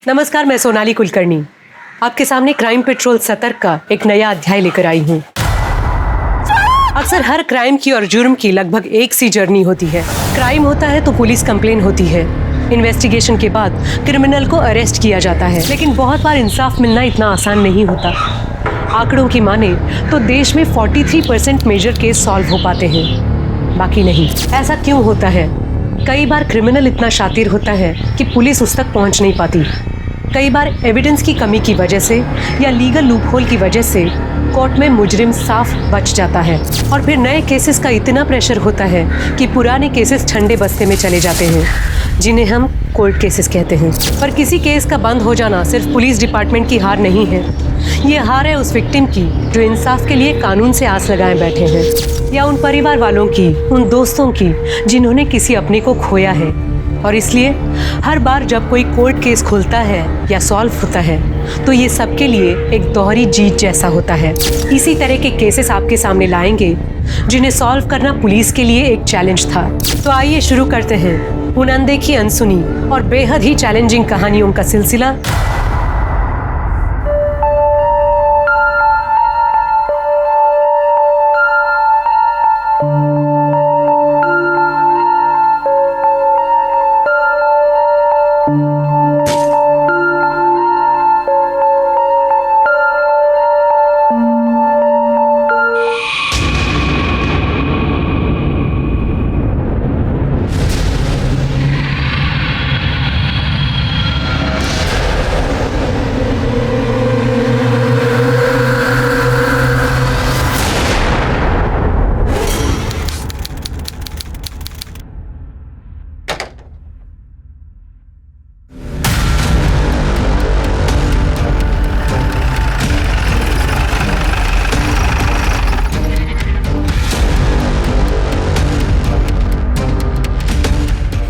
नमस्कार, मैं सोनाली कुलकर्णी आपके सामने क्राइम पेट्रोल सतर्क का एक नया अध्याय लेकर आई हूँ। अक्सर हर क्राइम की और जुर्म की लगभग एक सी जर्नी होती है। क्राइम होता है तो पुलिस कंप्लेन होती है, इन्वेस्टिगेशन के बाद क्रिमिनल को अरेस्ट किया जाता है, लेकिन बहुत बार इंसाफ मिलना इतना आसान नहीं होता। आंकड़ों की माने तो देश में 43% मेजर केस सॉल्व हो पाते हैं, बाकी नहीं। ऐसा क्यों होता है? कई बार क्रिमिनल इतना शातिर होता है कि पुलिस उस तक पहुंच नहीं पाती। कई बार एविडेंस की कमी की वजह से या लीगल लूपहोल की वजह से कोर्ट में मुजरिम साफ बच जाता है, और फिर नए केसेस का इतना प्रेशर होता है कि पुराने केसेस ठंडे बस्ते में चले जाते हैं, जिन्हें हम कोल्ड केसेस कहते हैं। पर किसी केस का बंद हो जाना सिर्फ पुलिस डिपार्टमेंट की हार नहीं है, ये हार है उस विक्टिम की जो इंसाफ के लिए कानून से आस लगाए बैठे हैं, या उन परिवार वालों की, उन दोस्तों की जिन्होंने किसी अपने को खोया है। और इसलिए हर बार जब कोई कोर्ट केस खुलता है या सॉल्व होता है तो ये सबके लिए एक दोहरी जीत जैसा होता है। इसी तरह के केसेस आपके सामने लाएंगे जिन्हें सॉल्व करना पुलिस के लिए एक चैलेंज था। तो आइए शुरू करते हैं उन अनदेखी, अनसुनी और बेहद ही चैलेंजिंग कहानियों का सिलसिला।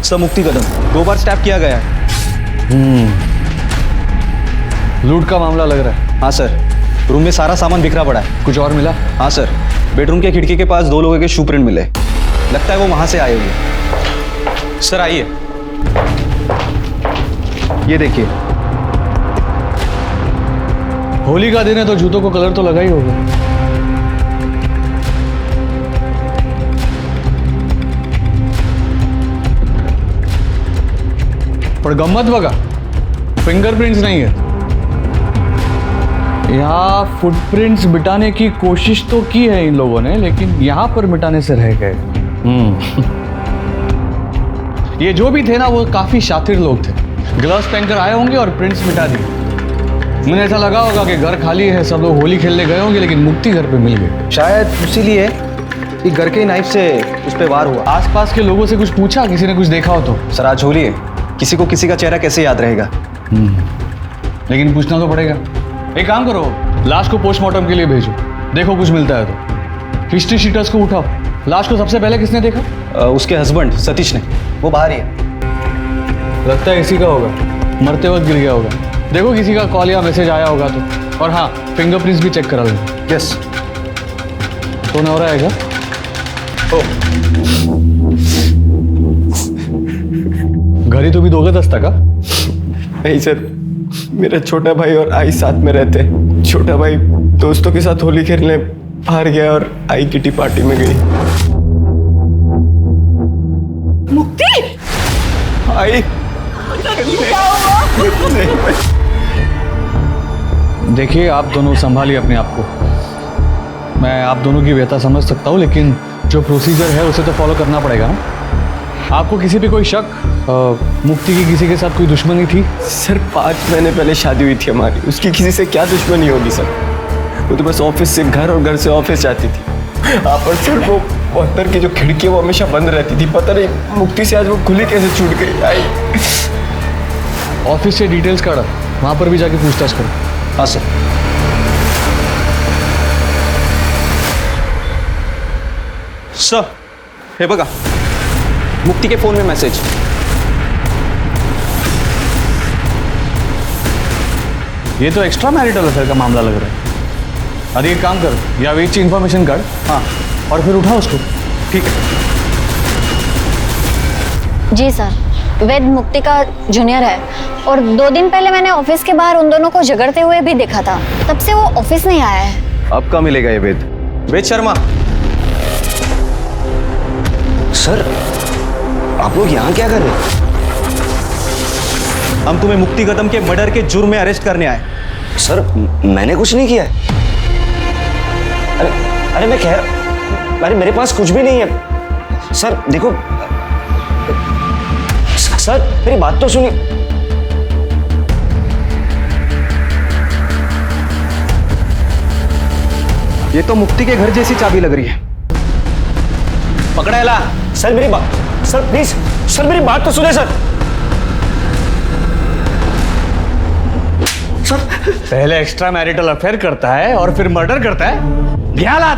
सर, मुक्ति कदम 2 बार स्टैप किया गया है। लूट का मामला लग रहा है। हाँ सर, रूम में सारा सामान बिखरा पड़ा है। कुछ और मिला? हाँ सर, बेडरूम के खिड़की के पास 2 लोगों के शू प्रिंट मिले, लगता है वो वहां से आए हुए। सर आइए, ये देखिए। होली का दिन है तो जूतों को कलर तो लगा ही होगा। पर गम्मत बघा, फिंगरप्रिंट्स नहीं है यहाँ। फुटप्रिंट्स मिटाने की कोशिश तो की है इन लोगों ने, लेकिन यहां पर मिटाने से रह गए। ये जो भी थे ना, वो काफी शातिर लोग थे। ग्लव्स पहनकर आए होंगे और प्रिंट्स मिटा दिए। मुझे ऐसा लगा होगा कि घर खाली है, सब लोग होली खेलने गए होंगे, लेकिन मुक्ति घर पे मिल गए। शायद इसीलिए कि घर के नाइफ से उस पर वार हुआ। आसपास के लोगों से कुछ पूछा, किसी ने कुछ देखा हो तो? सर आज होली है, किसी को किसी का चेहरा कैसे याद रहेगा? लेकिन पूछना तो पड़ेगा। एक काम करो, लाश को पोस्टमार्टम के लिए भेजो, देखो कुछ मिलता है तो। हिस्ट्री शीटर्स को उठाओ। लाश को सबसे पहले किसने देखा? उसके हस्बैंड सतीश ने, वो बाहर ही है। लगता है इसी का होगा, मरते वक्त गिर गया होगा। देखो किसी का कॉल या मैसेज आया होगा तो। और हाँ, फिंगरप्रिंट्स भी चेक करा लो। यस। तो न हो रहा है क्या? घरी तो भी दोगे दस्ता का? नहीं सर, मेरा छोटा भाई और आई साथ में रहते हैं। छोटा भाई दोस्तों के साथ होली खेलने बाहर गया और आई किटी पार्टी में गई। मुक्ति! आई क्या हुआ? देखिए, आप दोनों संभालिए अपने आप को। मैं आप दोनों की व्यथा समझ सकता हूँ, लेकिन जो प्रोसीजर है उसे तो फॉलो करना पड़ेगा ना। आपको किसी पे कोई शक, मुक्ति की किसी के साथ कोई दुश्मनी थी? सर 5 महीने पहले शादी हुई थी हमारी, उसकी किसी से क्या दुश्मनी होगी सर? वो तो बस ऑफिस से घर और घर से ऑफिस जाती थी। पर सर वो अंदर की जो खिड़की है वो हमेशा बंद रहती थी। पता नहीं मुक्ति से आज वो खुली कैसे छूट गई। आई ऑफिस से डिटेल्स काढ़ा, वहाँ पर भी जाके पूछताछ करो। हाँ सर। सर, हे बघा, मुक्ति के फोन में मैसेज। ये तो एक्स्ट्रा मैरिटल अफेयर का मामला लग रहा है। अरे एक काम कर, या वेट की इन्फॉर्मेशन काढ़। हाँ, और फिर उठा उसको। ठीक है। जी सर। वेद मुक्ति का जूनियर है और 2 दिन पहले मैंने ऑफिस के बाहर उन दोनों को झगड़ते हुए भी देखा था। तब से वो ऑफिस नहीं आया है। अब कहाँ मिलेगा ये वेद शर्मा? सर आप लोग यहाँ क्या कर रहे हैं? हम तुम्हें मुक्ति कदम के मर्डर के जुर्म में अरेस्ट करने आए। सर मैंने कुछ नहीं किया है। अरे मैं कह रहा, अरे मेरे पास कुछ भी नहीं है। सर देखो, सर मेरी बात तो सुनिए। ये तो मुक्ति के घर जैसी चाबी लग रही है। पकड़ा ला। सर मेरी बात, सर प्लीज, सर मेरी बात तो सुने सर। पहले एक्स्ट्रा मैरिटल अफेयर करता है और फिर मर्डर करता है। ध्यानात।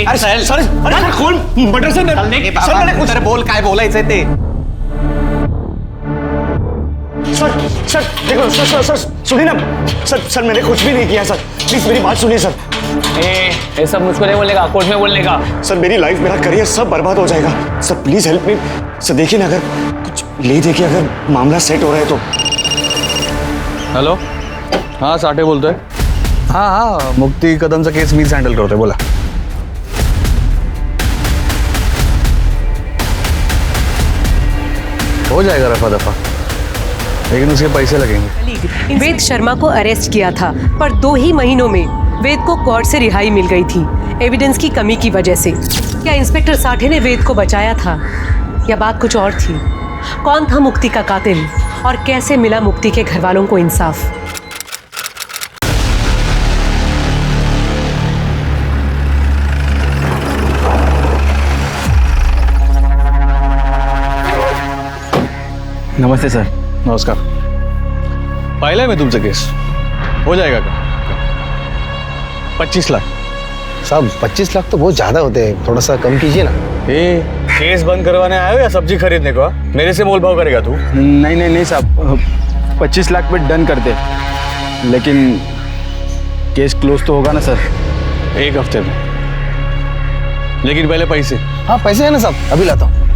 अरे सर, अरे कौन मर्डर से? सर मैंने कुछ बोल काय बोला इसे ते। सर देखो, सर सुनिए ना। सर मैंने कुछ भी नहीं किया सर। प्लीज मेरी बात सुनिए सर। ये सब मुझको नहीं बोलने का, कोर्ट में बोलने का। सर मेरी लाइफ, मेरा करियर सब बर्बाद हो जाएगा। Sir please help me. Sir देखिए ना, अगर कुछ ले देखिए, अगर मामला सेट हो रहा है तो। हेलो, हाँ साठे बोलते हैं। हाँ, मुक्ति कदम से केस मीज हैंडल करते, बोला। हो जाएगा रफा दफा, लेकिन उसके पैसे लगेंगे। वेद शर्मा को अरेस्ट किया था, पर 2 ही महीनों में वेद को कोर्ट से रिहाई मिल गई थी, एविडेंस की कमी की वजह से। क्या इंस्पेक्टर साठे ने वेद को बचाया था या बात कुछ और थी? कौन था मुक्ति का कातिल और कैसे मिला मुक्ति के घर वालों को इंसाफ? नमस्ते सर। नमस्कार। पहले में तुमसे केस हो जाएगा क्या? 25 लाख। साहब 25 लाख तो बहुत ज्यादा होते हैं, थोड़ा सा कम कीजिए ना। ए, केस बंद करवाने आए हो या सब्जी खरीदने को? मेरे से मोल भाव करेगा तू? नहीं साहब, 25 लाख पे डन कर दे, लेकिन केस क्लोज तो होगा ना सर? 1 हफ्ते में, लेकिन पहले पैसे। हाँ पैसे है ना साहब, अभी लाता हूँ।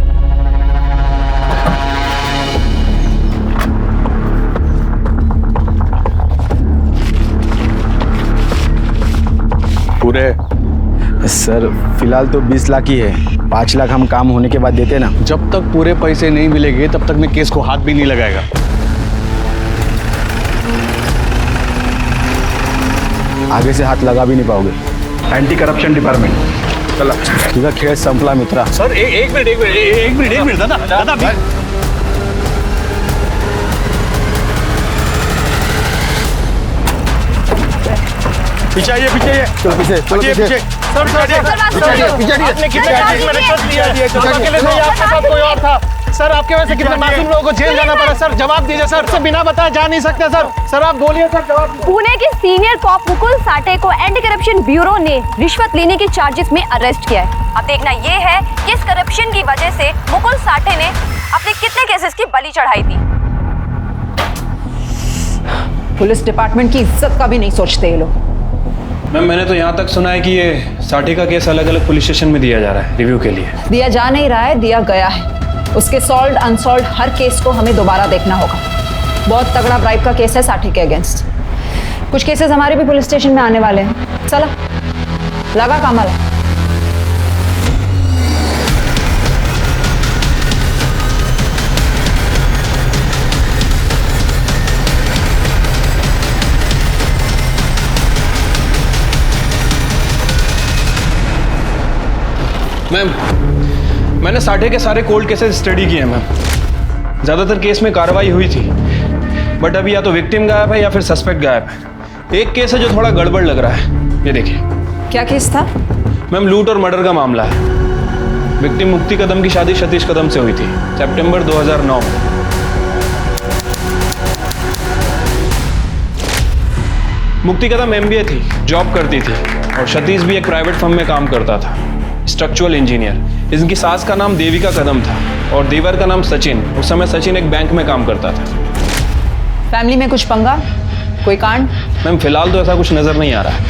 पूरे सर फिलहाल तो 20 लाख ही है, 5 लाख हम काम होने के बाद देते ना। जब तक पूरे पैसे नहीं मिलेंगे तब तक मैं केस को हाथ भी नहीं लगाएगा। आगे से हाथ लगा भी नहीं पाओगे। एंटी करप्शन डिपार्टमेंट चला, तुझा खेळ संपला मित्रा। सर एक मिनट दादा पीछे आइए, चलो पीछे। सर आपने कितने केस में रिश्वत लिया है? अकेले नहीं, आपके साथ कोई और था। सर आपके वजह से कितने मासूम लोगों को जेल जाना पड़ा। सर जवाब दीजिए सर, से बिना बताए जा नहीं सकते सर। सर आप बोलिए सर, जवाब। पुणे के सीनियर कॉप मुकुल साठे को एंटी करप्शन ब्यूरो ने रिश्वत लेने के चार्जेस में अरेस्ट किया है। अब देखना ये है कि इस करप्शन की वजह से मुकुल साठे ने अपने कितने केसेस की बलि चढ़ाई थी। पुलिस डिपार्टमेंट की इज्जत का भी नहीं सोचते ये लोग। मैम मैंने तो यहाँ तक सुना है कि ये साठे का केस अलग अलग पुलिस स्टेशन में दिया जा रहा है रिव्यू के लिए। दिया जा नहीं रहा है, दिया गया है। उसके सॉल्व अनसॉल्व हर केस को हमें दोबारा देखना होगा। बहुत तगड़ा ब्राइब का केस है साठे के अगेंस्ट। कुछ केसेस हमारे भी पुलिस स्टेशन में आने वाले हैं। चला लगा कामल। मैम मैंने साठे के सारे कोल्ड केसेस स्टडी किए हैं मैम। ज़्यादातर केस में कार्रवाई हुई थी, बट अभी या तो विक्टिम गायब है या फिर सस्पेक्ट गायब है। एक केस है जो थोड़ा गड़बड़ लग रहा है, ये देखिए। क्या केस था? मैम लूट और मर्डर का मामला है। विक्टिम मुक्ति कदम की शादी सतीश कदम से हुई थी सितंबर 2009 में। मुक्ति कदम MBA थी, जॉब करती थी, और सतीश भी एक प्राइवेट फर्म में काम करता था, स्ट्रक्चरल इंजीनियर। इनकी सास का नाम देविका कदम था और देवर का नाम सचिन। उस समय सचिन एक बैंक में काम करता था। फैमिली में कुछ पंगा, कोई कांड? मैम फिलहाल तो ऐसा कुछ नजर नहीं आ रहा है।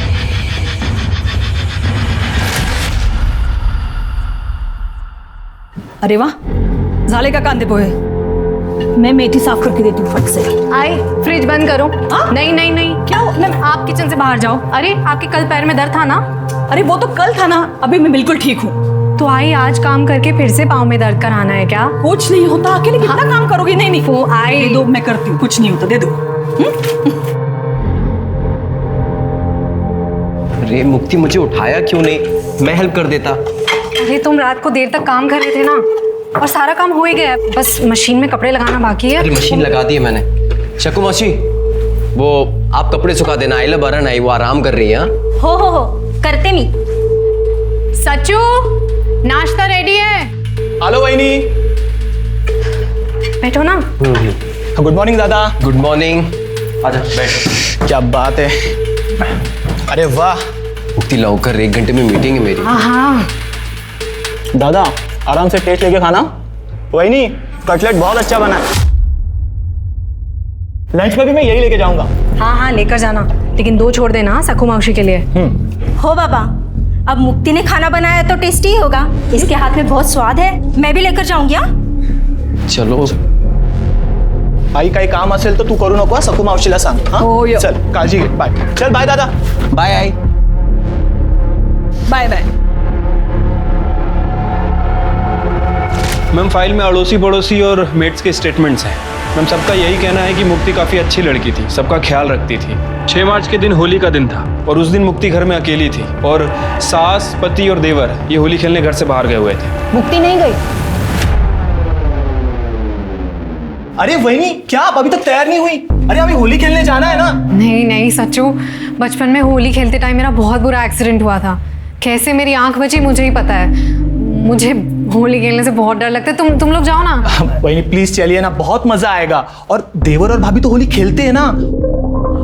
अरे वाह, झाले का कांदे पोहे? मैं मेथी साफ करके देती हूँ फट से। आई फ्रिज बंद करो। नहीं नहीं नहीं, क्या आप किचन से बाहर जाओ। अरे आपके कल पैर में दर्द था ना? अरे वो तो कल था ना, अभी मैं बिल्कुल ठीक हूँ। तो आई आज काम करके फिर से पाँव में दर्द कराना है क्या? कुछ नहीं होता, अकेले कितना काम करोगी? नहीं नहीं वो आई दे दो, मैं करती हूँ, कुछ नहीं होता, दे दो। अरे मुक्ति, मुझे उठाया क्यों नहीं? मैं हेल्प कर देता। अरे तुम रात को देर तक काम कर रहे थे ना, और सारा काम हो ही गया है, बस मशीन में कपड़े लगाना बाकी है। अरे मशीन लगा दी है मैंने। शकु मौसी, वो आप कपड़े सुखा देना। आइला बरन आई, वो आराम कर रही है। हो करते नहीं। सच्चू नाश्ता रेडी है। हेलो वहीनी। बैठो ना। गुड मॉर्निंग दादा। Good morning. आजा बैठ। क्या बात है। अरे वाह मुक्ति, लौकर 1 घंटे में मीटिंग है मेरी। हाँ दादा, आराम से टेस्ट लेके खाना। वहीनी, कटलेट बहुत अच्छा बना है। लंच में भी मैं यही लेके जाऊंगा। हाँ लेकर जाना, लेकिन 2 छोड़ देना सकू मौसी के लिए। हो बाबा, अब मुक्ति ने खाना बनाया तो टेस्टी ही होगा। इसके हाथ में बहुत स्वाद है, मैं भी लेकर जाऊंगी। चलो, आई काही काम असेल तर तू करू नको, सकू मावशीला सांग। हो, यो. चल, काळजी घे। बाय। चल बाय दादा। बाय आई। Bye bye. मैम, फाइल में अड़ोसी पड़ोसी और मेट्स के स्टेटमेंट्स हैं। मैम, सबका यही कहना है कि मुक्ति काफ़ी अच्छी लड़की थी, सबका ख्याल रखती थी। 6 मार्च के दिन होली का दिन था और उस दिन मुक्ति घर में अकेली थी और सास, पति और देवर ये होली खेलने घर से बाहर गए हुए थे। मुक्ति नहीं गई? अरे वहीनी, क्या आप अभी तक तैयार नहीं हुई? अरे अभी होली खेलने जाना है ना। नहीं सच्चू, बचपन में होली खेलते टाइम मेरा बहुत बुरा एक्सीडेंट हुआ था। कैसे मेरी आंख बची मुझे ही पता है। मुझे होली खेलने से बहुत डर लगता है। तुम लोग जाओ ना। वहीनी प्लीज चलिए ना, बहुत मजा आएगा। और देवर और भाभी तो होली खेलते हैं ना,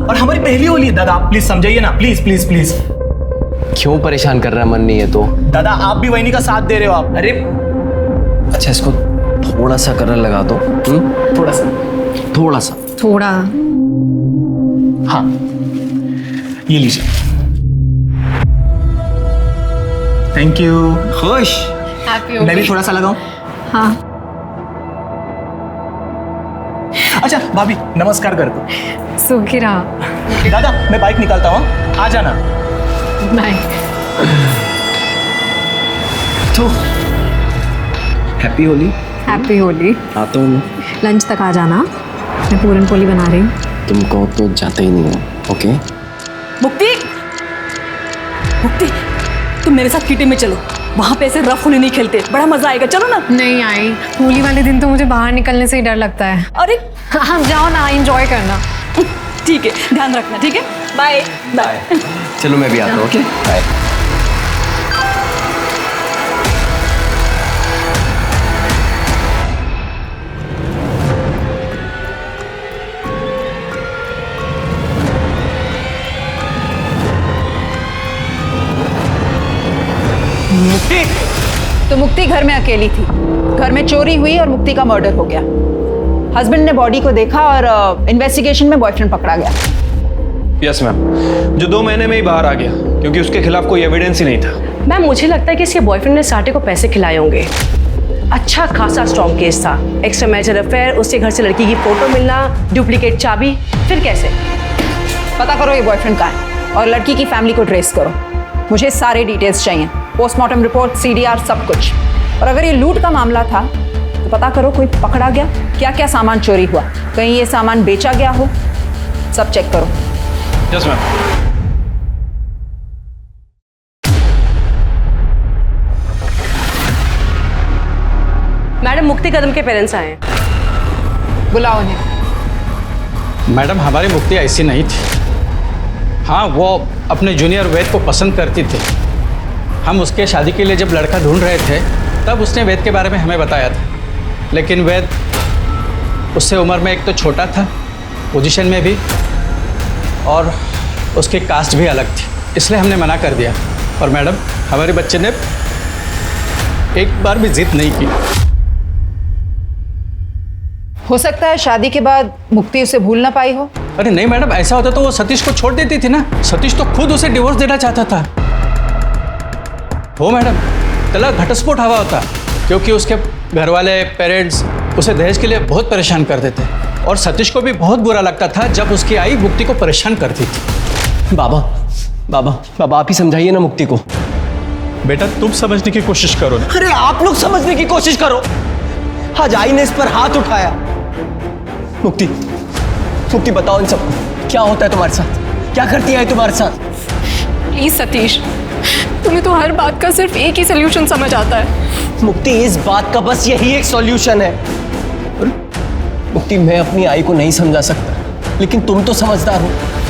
और हमारी पहली होली है। दादा आप प्लीज समझाइए ना, प्लीज प्लीज प्लीज। क्यों परेशान कर रहा है? मन नहीं है तो? दादा आप भी वहीनी का साथ दे रहे हो आप। अरे अच्छा, इसको थोड़ा सा कलर लगा दो। थोड़ा सा। थोड़ा। हाँ, ये लीजिए। Thank you. खुश। मैं भी थोड़ा सा लगाऊं? हाँ अच्छा भाभी, नमस्कार कर दो। सुखी रहा। दादा मैं बाइक निकालता हूँ, आ जाना। नहीं। तो हैप्पी होली। हैप्पी होली। आता हूँ मैं। लंच तक आ जाना, मैं पूरन पोली बना रही हूँ। तुम कहो तो जाते ही नहीं हो। ओके। मुक्ति, मुक्ति, तुम मेरे साथ किटी में चलो, वहां पे ऐसे रफ होली नहीं खेलते, बड़ा मजा आएगा। चलो ना। नहीं आई, होली वाले दिन तो मुझे बाहर निकलने से ही डर लगता है। अरे हम जाओ ना, एंजॉय करना। ठीक है, ध्यान रखना। ठीक है, बाय बाय। चलो मैं भी आता हूँ। Okay bye. मुक्ति, तो मुक्ति घर में अकेली थी, घर में चोरी हुई और मुक्ति का मर्डर हो गया। हस्बैंड ने बॉडी को देखा और इन्वेस्टिगेशन में बॉयफ्रेंड पकड़ा गया। यस मैम, जो 2 महीने में ही बाहर आ गया क्योंकि उसके खिलाफ कोई एविडेंस ही नहीं था। मैम मुझे लगता है कि इसके बॉयफ्रेंड ने साटे को पैसे खिलाए होंगे। अच्छा खासा स्ट्रॉन्ग केस था। एक्स्ट्रा मैरिजल अफेयर, उसके घर से लड़की की फोटो मिलना, डुप्लीकेट चाबी, फिर कैसे? पता करो ये बॉयफ्रेंड कहाँ है और लड़की की फैमिली को ट्रेस करो। मुझे सारे डिटेल्स चाहिए, पोस्टमार्टम रिपोर्ट, CDR, सब कुछ। और अगर ये लूट का मामला था तो पता करो कोई पकड़ा गया, क्या क्या सामान चोरी हुआ, कहीं ये सामान बेचा गया हो, सब चेक करो। Yes ma'am. मैडम मुक्ति कदम के पेरेंट्स आए हैं। बुलाओ उन्हें। मैडम हमारी मुक्ति ऐसी नहीं थी। हाँ, वो अपने जूनियर वेद को पसंद करती थी। हम उसके शादी के लिए जब लड़का ढूंढ रहे थे तब उसने वेद के बारे में हमें बताया था, लेकिन वेद उससे उम्र में एक तो छोटा था, पोजीशन में भी, और उसकी कास्ट भी अलग थी, इसलिए हमने मना कर दिया। और मैडम हमारे बच्चे ने एक बार भी जिद नहीं की। हो सकता है शादी के बाद मुक्ति उसे भूल ना पाई हो। अरे नहीं मैडम, ऐसा होता तो वो सतीश को छोड़ देती थी ना। सतीश तो खुद उसे डिवोर्स देना चाहता था। हो मैडम, तलाक घटस्फोट हवा होता, क्योंकि उसके घर वाले, पेरेंट्स उसे दहेज के लिए बहुत परेशान करते थे और सतीश को भी बहुत बुरा लगता था जब उसकी आई मुक्ति को परेशान करती थी। बाबा बाबा बाबा आप ही समझाइए ना मुक्ति को। बेटा तुम समझने की कोशिश करो ना। अरे आप लोग समझने की कोशिश करो। आज आई ने इस पर हाथ उठाया। मुक्ति मुक्ति बताओ इन सबको क्या होता है तुम्हारे साथ, क्या करती है तुम्हारे साथ? प्लीज सतीश, तुम्हें तो हर बात का सिर्फ एक ही सोल्यूशन समझ आता है। मुक्ति इस बात का बस यही एक सॉल्यूशन है। मुक्ति मैं अपनी आई को नहीं समझा सकता, लेकिन तुम तो समझदार हो।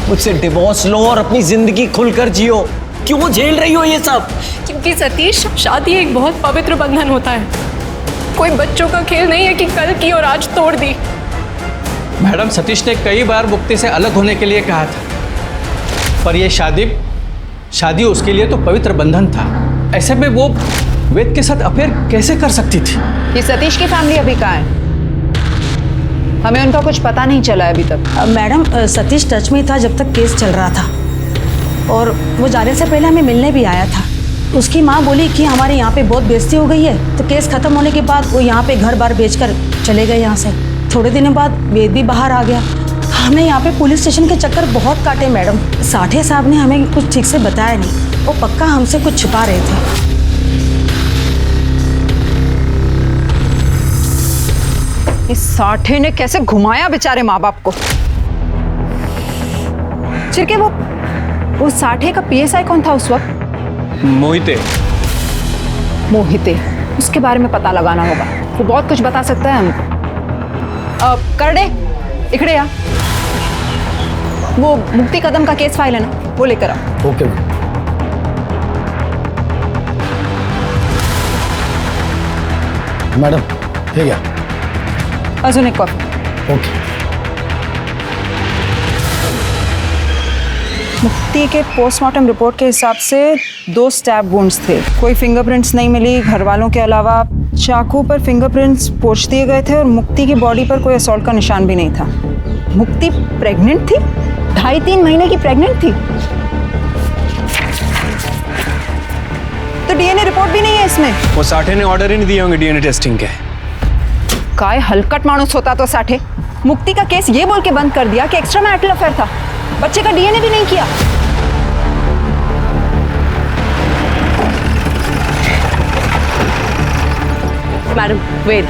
मुझसे डिवोर्स लो और अपनी जिंदगी खुलकर जियो। क्यों झेल रही हो ये सब? क्योंकि सतीश, शादी एक बहुत पवित्र बंधन होता है। कोई बच्चों का खेल नहीं है कि कल की और आज तोड़ दी। मैडम, सतीश ने कई बार मुक्ति से अलग होने के लिए कहा था, पर यह शादी उसके लिए तो पवित्र बंधन था। ऐसे में वो वेद के साथ अफेयर कैसे कर सकती थी? ये सतीश की फैमिली अभी कहाँ है? हमें उनका कुछ पता नहीं चला है अभी तक। मैडम, सतीश टच में था जब तक केस चल रहा था, और वो जाने से पहले हमें मिलने भी आया था। उसकी माँ बोली कि हमारे यहाँ पे बहुत बेइज्जती हो गई है, तो केस खत्म होने के बाद वो यहाँ पे घर बार बेचकर चले गए यहाँ से। थोड़े दिनों बाद वेद भी बाहर आ गया। हमने यहाँ पे पुलिस स्टेशन के चक्कर बहुत काटे मैडम। साठे साहब ने हमें कुछ ठीक से बताया नहीं, वो पक्का हमसे कुछ छुपा रहे थे। इस साठे ने कैसे घुमाया बेचारे माँ बाप को। चिरके, वो साठे का पीएसआई कौन था उस वक्त? मोहिते। मोहिते, उसके बारे में पता लगाना होगा। वो बहुत कुछ बता सकता है हमको। करडे, इकड़े आ। वो मुक्ति कदम का केस फाइल है ना, वो लेकर आओ। ओके मैडम, ठीक है। अजून एक कॉपी। ओके। मुक्ति के पोस्टमार्टम रिपोर्ट के हिसाब से 2 स्टैब वुंड्स थे। कोई फिंगरप्रिंट्स नहीं मिली घर वालों के अलावा। चाकू पर फिंगरप्रिंट्स पोंछ दिए गए थे और मुक्ति की बॉडी पर कोई असॉल्ट का निशान भी नहीं था। मुक्ति प्रेग्नेंट थी, 2.5-3 महीने की प्रेग्नेंट थी। तो डीएनए रिपोर्ट भी नहीं है इसमें। वो साठे ने ऑर्डर ही नहीं दिए होंगे डीएनए टेस्टिंग के। काय हलकट मानुस होता तो साठे। मुक्ति का केस ये बोल के बंद कर दिया कि एक्स्ट्रा मैरिटल अफेयर था, बच्चे का डीएनए भी नहीं किया। Madam, Ved.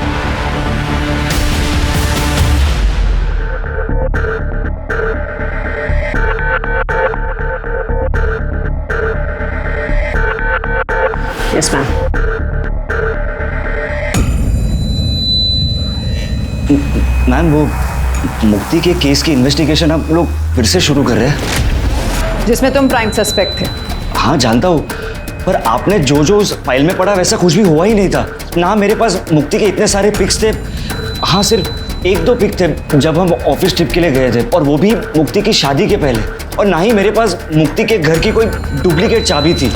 Yes ma'am. Ma'am, वो मुक्ति के केस की इन्वेस्टिगेशन आप लोग फिर से शुरू कर रहे हैं? जिसमें तुम प्राइम सस्पेक्ट थे। हाँ जानता हूँ, पर आपने जो जो उस फाइल में पढ़ा वैसा कुछ भी हुआ ही नहीं था ना। मेरे पास मुक्ति के इतने सारे पिक्स थे। हाँ, सिर्फ 1-2 पिक थे जब हम ऑफिस ट्रिप के लिए गए थे, और वो भी मुक्ति की शादी के पहले। और ना ही मेरे पास मुक्ति के घर की कोई डुप्लीकेट चाबी थी।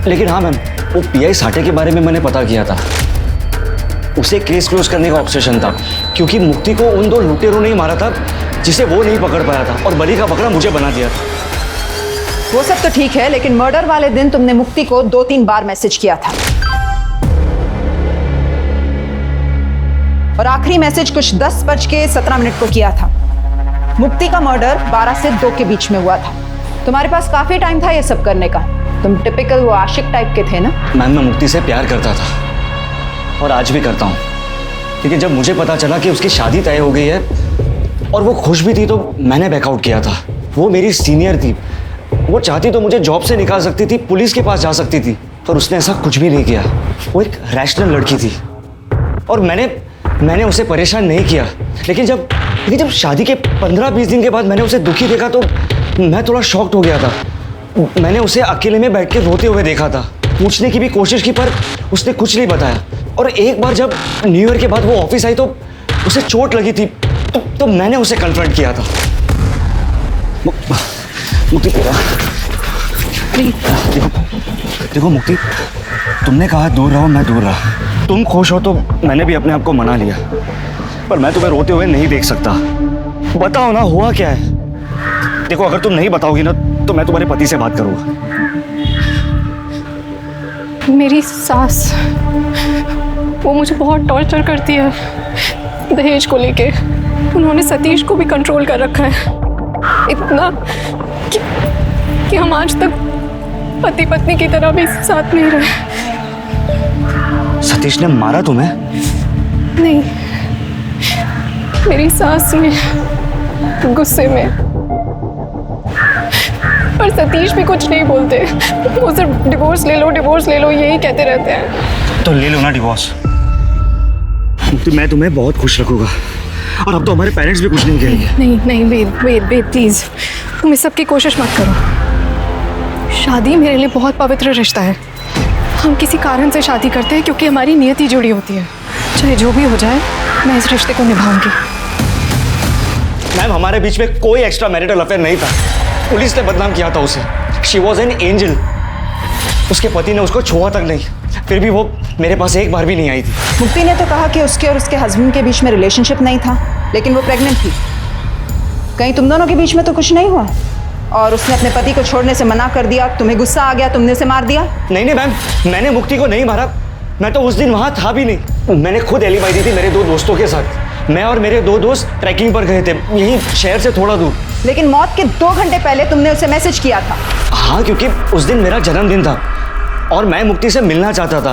लेकिन हाँ मैम, वो पीआई साठे के बारे में मैंने पता किया था। उसे केस क्लोज करने का ऑब्सेशन था, क्योंकि मुक्ति को उन 2 लुटेरों ने ही मारा था जिसे वो नहीं पकड़ पाया था, और बलि का बकरा मुझे बना दिया था। वो सब तो ठीक है, लेकिन मर्डर वाले दिन तुमने मुक्ति को 2-3 बार मैसेज किया था, और आखिरी मैसेज कुछ 10:17 को किया था। मुक्ति का मर्डर 12 से 2 के बीच में हुआ था। तुम्हारे पास काफी टाइम था ये सब करने का। तुम टिपिकल वो आशिक टाइप के थे ना। मैम, मैं मुक्ति से प्यार करता था और आज भी करता हूँ, लेकिन जब मुझे पता चला कि उसकी शादी तय हो गई है और वो खुश भी थी, तो मैंने बैकआउट किया था। वो मेरी सीनियर थी, वो चाहती तो मुझे जॉब से निकाल सकती थी, पुलिस के पास जा सकती थी, पर उसने ऐसा कुछ भी नहीं किया। वो एक रैशनल लड़की थी और मैंने उसे परेशान नहीं किया। लेकिन जब शादी के 15-20 दिन के बाद मैंने उसे दुखी देखा तो मैं थोड़ा शॉक्ड हो गया था। मैंने उसे अकेले में बैठ के रोते हुए देखा था। पूछने की भी कोशिश की, पर उसने कुछ नहीं बताया। और एक बार जब न्यू ईयर के बाद वो ऑफिस आई तो उसे चोट लगी थी, तो मैंने उसे कन्फ्रंट किया था। मुक्ति, देखो मुक्ति, तुमने कहा दूर रहो, मैं दूर रहा। तुम खुश हो तो मैंने भी अपने आप को मना लिया, पर मैं तुम्हें रोते हुए नहीं देख सकता। बताओ ना, हुआ क्या है? देखो, अगर तुम नहीं बताओगी ना तो मैं तुम्हारे पति से बात करूंगा। मेरी सास वो मुझे बहुत टॉर्चर करती है दहेज को लेके। उन्होंने सतीश को भी कंट्रोल कर रखा है, इतना कि हम आज तक पति पत्नी की तरह भी साथ नहीं रहे। सतीश ने मारा तुम्हें? नहीं, मेरी सास ने गुस्से में। पर सतीश भी कुछ नहीं बोलते, वो सिर्फ डिवोर्स ले लो यही कहते रहते हैं। तो ले लो ना डिवोर्स। तो मैं तुम्हें बहुत खुश रखूंगा, और अब तो हमारे पेरेंट्स भी कुछ नहीं कहेंगे। नहीं वेद प्लीज, तुम इस सब की कोशिश मत करो। शादी मेरे लिए बहुत पवित्र रिश्ता है। हम किसी कारण से शादी करते हैं क्योंकि हमारी नियति जुड़ी होती है। चाहे जो भी हो जाए, मैं इस रिश्ते को निभाऊंगी। मैम, हमारे बीच में कोई एक्स्ट्रा मैरिटल अफेयर नहीं था। पुलिस ने बदनाम किया था उसे। She was an angel. उसके पति ने उसको छुआ तक नहीं, फिर भी वो मेरे पास एक बार भी नहीं आई थी। मुक्ति ने तो कहा कि उसके और उसके हस्बैंड के बीच में रिलेशनशिप नहीं था, लेकिन वो प्रेग्नेंट थी। कहीं तुम दोनों के बीच में तो कुछ नहीं हुआ? और उसने अपने पति को छोड़ने से मना कर दिया, तुम्हें गुस्सा आ गया, तुमने उसे मार दिया? नहीं मैम, मैंने मुक्ति को नहीं मारा। मैं तो उस दिन वहां था भी नहीं। मैंने खुद एलिबाई दी थी मेरे 2 दोस्तों के साथ। मैं और मेरे 2 दोस्त ट्रैकिंग पर गए थे, यहीं शहर से थोड़ा दूर। लेकिन मौत के 2 घंटे पहले तुमने उसे मैसेज किया था। हाँ, क्योंकि उस दिन मेरा जन्मदिन था और मैं मुक्ति से मिलना चाहता था,